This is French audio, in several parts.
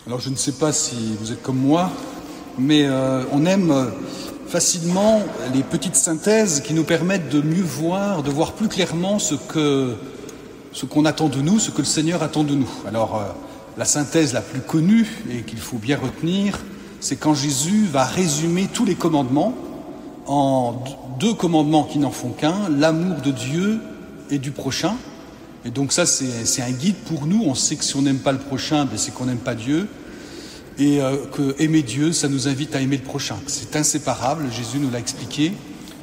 Alors je ne sais pas si vous êtes comme moi, mais on aime facilement les petites synthèses qui nous permettent de mieux voir, de voir plus clairement ce qu'on attend de nous, ce que le Seigneur attend de nous. Alors la synthèse la plus connue et qu'il faut bien retenir, c'est quand Jésus va résumer tous les commandements en deux commandements qui n'en font qu'un, l'amour de Dieu et du prochain. Et donc ça, c'est un guide pour nous. On sait que si on n'aime pas le prochain, c'est qu'on n'aime pas Dieu. Et que aimer Dieu, ça nous invite à aimer le prochain. C'est inséparable, Jésus nous l'a expliqué.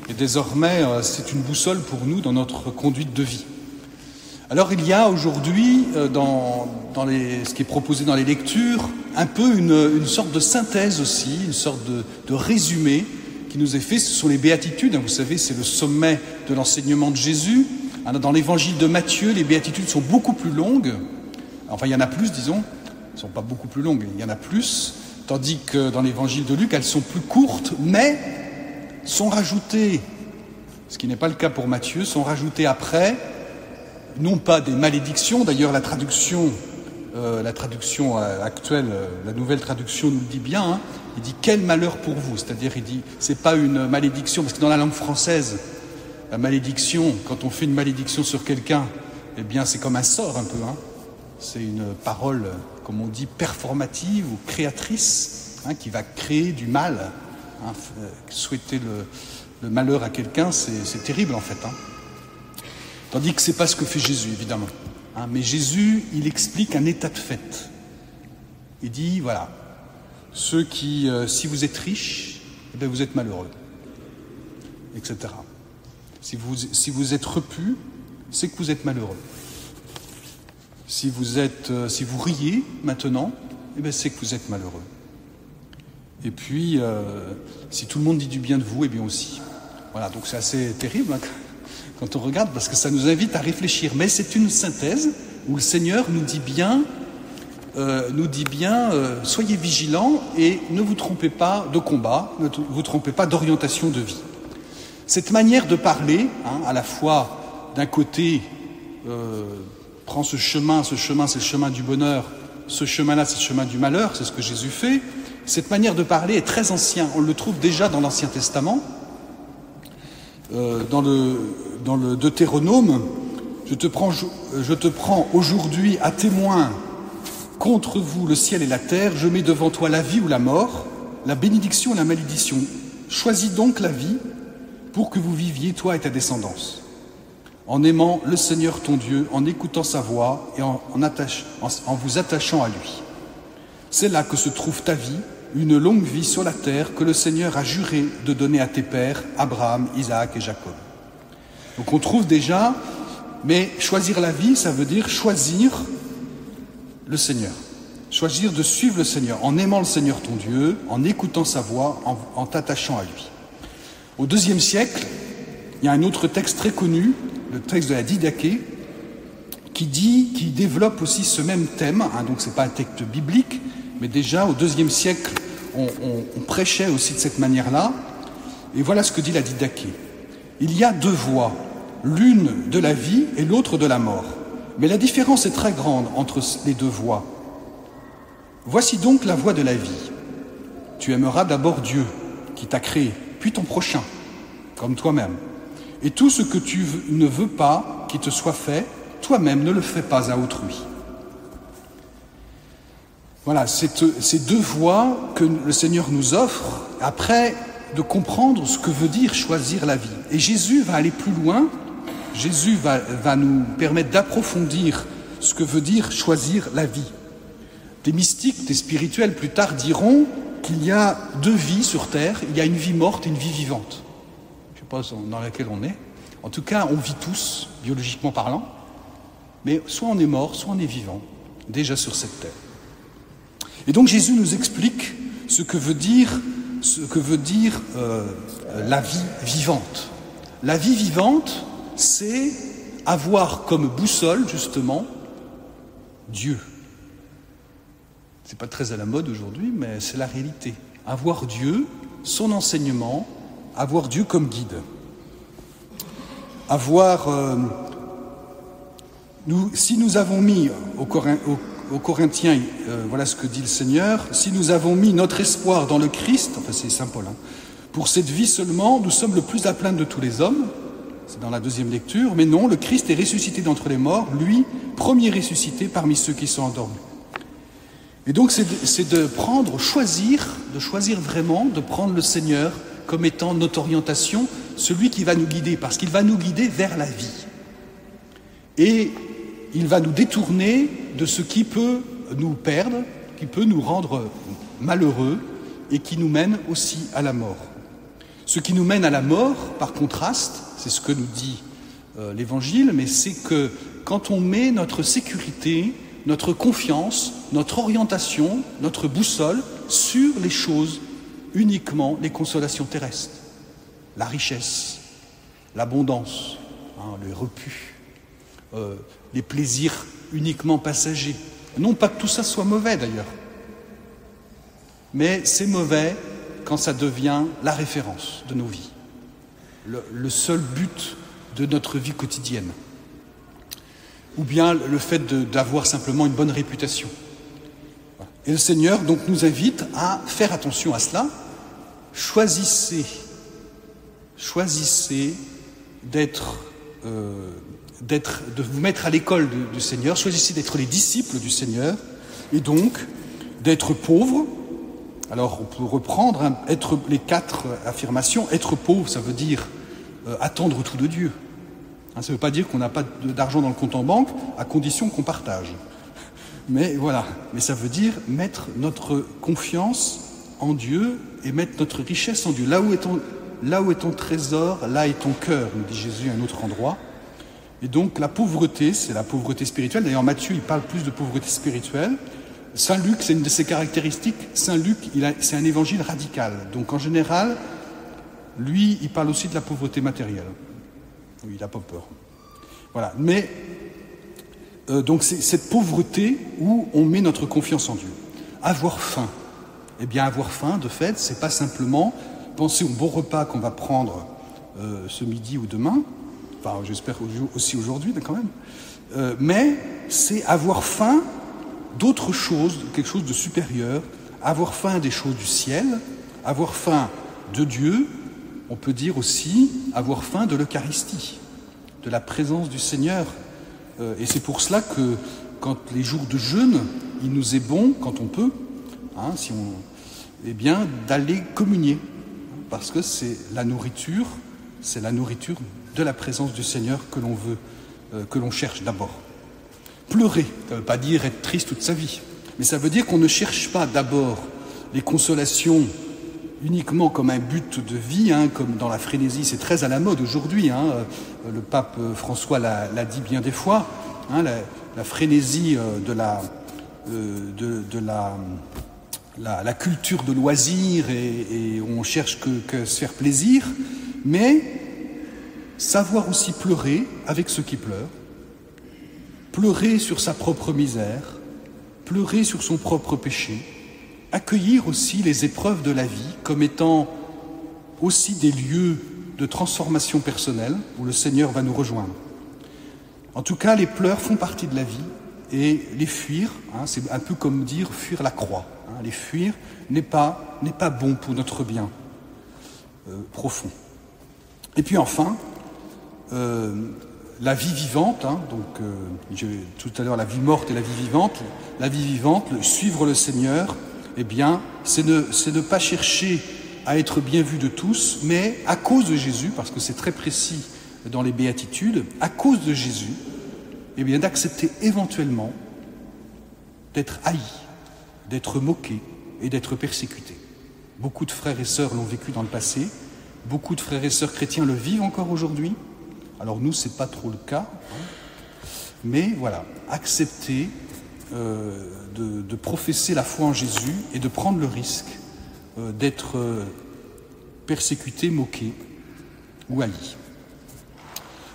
Et désormais, c'est une boussole pour nous dans notre conduite de vie. Alors il y a aujourd'hui, dans ce qui est proposé dans les lectures, un peu une sorte de synthèse aussi, une sorte de résumé qui nous est fait. Ce sont les béatitudes, vous savez, c'est le sommet de l'enseignement de Jésus. Dans l'évangile de Matthieu, les béatitudes sont beaucoup plus longues. Enfin, il y en a plus, disons. Elles ne sont pas beaucoup plus longues, il y en a plus. Tandis que dans l'évangile de Luc, elles sont plus courtes, mais sont rajoutées, ce qui n'est pas le cas pour Matthieu, sont rajoutées après, non pas des malédictions. D'ailleurs, la traduction actuelle, la nouvelle traduction nous le dit bien. Hein, il dit « Quel malheur pour vous !» C'est-à-dire, il dit « C'est pas une malédiction », parce que dans la langue française, la malédiction, quand on fait une malédiction sur quelqu'un, eh bien c'est comme un sort un peu. Hein. C'est une parole, comme on dit, performative ou créatrice, hein, qui va créer du mal. Hein. Souhaiter le malheur à quelqu'un, c'est terrible en fait. Hein. Tandis que c'est pas ce que fait Jésus, évidemment. Hein. Mais Jésus, il explique un état de fait. Il dit, voilà, ceux qui, si vous êtes riches, eh bien vous êtes malheureux, etc. Si vous êtes repu, c'est que vous êtes malheureux. Si vous riez maintenant, eh bien c'est que vous êtes malheureux. Et puis, si tout le monde dit du bien de vous, eh bien aussi. Voilà, donc c'est assez terrible hein, quand on regarde, parce que ça nous invite à réfléchir. Mais c'est une synthèse où le Seigneur nous dit bien, soyez vigilants et ne vous trompez pas de combat, ne vous trompez pas d'orientation de vie. Cette manière de parler, hein, à la fois, d'un côté, prends ce chemin, c'est le chemin du bonheur, ce chemin-là, c'est le chemin du malheur, c'est ce que Jésus fait. Cette manière de parler est très ancienne. On le trouve déjà dans l'Ancien Testament, dans le Deutéronome. Je te prends aujourd'hui à témoin contre vous le ciel et la terre. Je mets devant toi la vie ou la mort, la bénédiction et la malédiction. Choisis donc la vie, pour que vous viviez, toi et ta descendance, en aimant le Seigneur ton Dieu, en écoutant sa voix et en vous attachant à lui. C'est là que se trouve ta vie, une longue vie sur la terre que le Seigneur a juré de donner à tes pères, Abraham, Isaac et Jacob. Donc on trouve déjà, mais choisir la vie, ça veut dire choisir le Seigneur. Choisir de suivre le Seigneur, en aimant le Seigneur ton Dieu, en écoutant sa voix, en t'attachant à lui. Au IIe siècle, il y a un autre texte très connu, le texte de la Didaché, qui développe aussi ce même thème. Hein, donc c'est pas un texte biblique, mais déjà au IIe siècle, on prêchait aussi de cette manière-là. Et voilà ce que dit la Didaché. Il y a deux voies, l'une de la vie et l'autre de la mort. Mais la différence est très grande entre les deux voies. Voici donc la voie de la vie. Tu aimeras d'abord Dieu, qui t'a créé, puis ton prochain, comme toi-même. Et tout ce que tu ne veux pas qu'il te soit fait, toi-même ne le fais pas à autrui. Voilà, ces deux voies que le Seigneur nous offre, après de comprendre ce que veut dire choisir la vie. Et Jésus va aller plus loin, Jésus va nous permettre d'approfondir ce que veut dire choisir la vie. Des mystiques, des spirituels plus tard diront qu'il y a deux vies sur Terre, il y a une vie morte et une vie vivante. Je ne sais pas dans laquelle on est. En tout cas, on vit tous, biologiquement parlant, mais soit on est mort, soit on est vivant, déjà sur cette terre. Et donc Jésus nous explique ce que veut dire la vie vivante. La vie vivante, c'est avoir comme boussole, justement, Dieu. C'est pas très à la mode aujourd'hui, mais c'est la réalité. Avoir Dieu, son enseignement, avoir Dieu comme guide. Si nous avons mis aux Corinthiens, voilà ce que dit le Seigneur. Si nous avons mis notre espoir dans le Christ, enfin c'est Saint Paul, pour cette vie seulement, nous sommes le plus à plaindre de tous les hommes. C'est dans la deuxième lecture. Mais non, le Christ est ressuscité d'entre les morts, lui, premier ressuscité parmi ceux qui sont endormis. Et donc c'est de choisir vraiment, de prendre le Seigneur comme étant notre orientation, celui qui va nous guider, parce qu'il va nous guider vers la vie. Et il va nous détourner de ce qui peut nous perdre, qui peut nous rendre malheureux et qui nous mène aussi à la mort. Ce qui nous mène à la mort, par contraste, c'est ce que nous dit l'Évangile, mais c'est que quand on met notre sécurité, notre confiance, notre orientation, notre boussole sur les choses, uniquement les consolations terrestres, la richesse, l'abondance, le repus, les plaisirs uniquement passagers. Non pas que tout ça soit mauvais d'ailleurs, mais c'est mauvais quand ça devient la référence de nos vies, le seul but de notre vie quotidienne, ou bien le fait d'avoir simplement une bonne réputation. Et le Seigneur donc nous invite à faire attention à cela. Choisissez de vous mettre à l'école du Seigneur, choisissez d'être les disciples du Seigneur, et donc d'être pauvres. Alors on peut reprendre les 4 affirmations. Être pauvre, ça veut dire attendre tout de Dieu. Ça ne veut pas dire qu'on n'a pas d'argent dans le compte en banque, à condition qu'on partage. Mais voilà, mais ça veut dire mettre notre confiance en Dieu et mettre notre richesse en Dieu. Là où est ton trésor, là est ton cœur, nous dit Jésus à un autre endroit. Et donc la pauvreté, c'est la pauvreté spirituelle. D'ailleurs Matthieu, il parle plus de pauvreté spirituelle. Saint Luc, c'est une de ses caractéristiques. Saint Luc, c'est un évangile radical. Donc en général, lui, il parle aussi de la pauvreté matérielle. Oui, il n'a pas peur. Voilà. Mais donc c'est cette pauvreté où on met notre confiance en Dieu. Avoir faim. Eh bien, avoir faim, de fait, c'est pas simplement penser au bon repas qu'on va prendre ce midi ou demain. Enfin, j'espère aussi aujourd'hui, quand même. Mais c'est avoir faim d'autres choses, quelque chose de supérieur, avoir faim des choses du ciel, avoir faim de Dieu, on peut dire aussi avoir faim de l'Eucharistie, de la présence du Seigneur. Et c'est pour cela que quand les jours de jeûne, il nous est bon, quand on peut, d'aller communier, parce que c'est la nourriture de la présence du Seigneur que l'on veut, que l'on cherche d'abord. Pleurer, ça ne veut pas dire être triste toute sa vie, mais ça veut dire qu'on ne cherche pas d'abord les consolations uniquement comme un but de vie, comme dans la frénésie, c'est très à la mode aujourd'hui. Le pape François l'a dit bien des fois, la frénésie de la culture de loisirs et on cherche que se faire plaisir, mais savoir aussi pleurer avec ceux qui pleurent, pleurer sur sa propre misère, pleurer sur son propre péché, accueillir aussi les épreuves de la vie comme étant aussi des lieux de transformation personnelle où le Seigneur va nous rejoindre. En tout cas, les pleurs font partie de la vie et les fuir, c'est un peu comme dire fuir la croix. Les fuir n'est pas bon pour notre bien profond. Et puis enfin, la vie vivante, tout à l'heure la vie morte et la vie vivante, suivre le Seigneur, eh bien, c'est ne pas chercher à être bien vu de tous, mais à cause de Jésus, parce que c'est très précis dans les béatitudes, à cause de Jésus, eh bien, d'accepter éventuellement d'être haï, d'être moqué et d'être persécuté. Beaucoup de frères et sœurs l'ont vécu dans le passé, beaucoup de frères et sœurs chrétiens le vivent encore aujourd'hui. Alors nous, c'est pas trop le cas, mais voilà, accepter de professer la foi en Jésus et de prendre le risque d'être persécuté, moqué ou haï.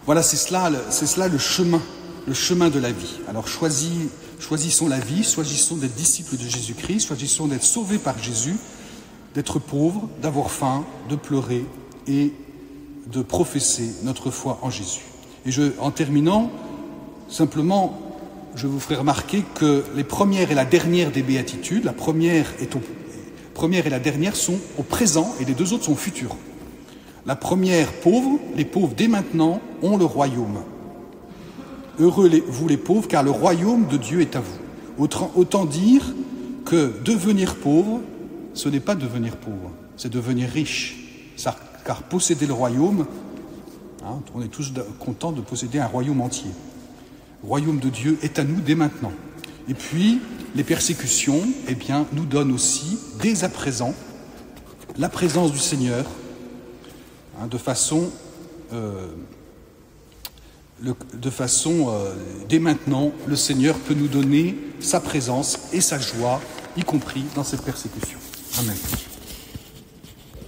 Voilà, c'est cela le chemin de la vie. Alors choisissons la vie, choisissons d'être disciples de Jésus-Christ, choisissons d'être sauvés par Jésus, d'être pauvres, d'avoir faim, de pleurer et de professer notre foi en Jésus. Et en terminant, simplement je vous ferai remarquer que les premières et la dernière des béatitudes, la première et la dernière sont au présent et les deux autres sont futures. La première, pauvre, les pauvres dès maintenant ont le royaume. Heureux vous les pauvres, car le royaume de Dieu est à vous. Autant dire que devenir pauvre, ce n'est pas devenir pauvre, c'est devenir riche. Car posséder le royaume, on est tous contents de posséder un royaume entier. Le royaume de Dieu est à nous dès maintenant. Et puis, les persécutions, nous donnent aussi, dès à présent, la présence du Seigneur, de façon, dès maintenant, le Seigneur peut nous donner sa présence et sa joie, y compris dans cette persécution. Amen.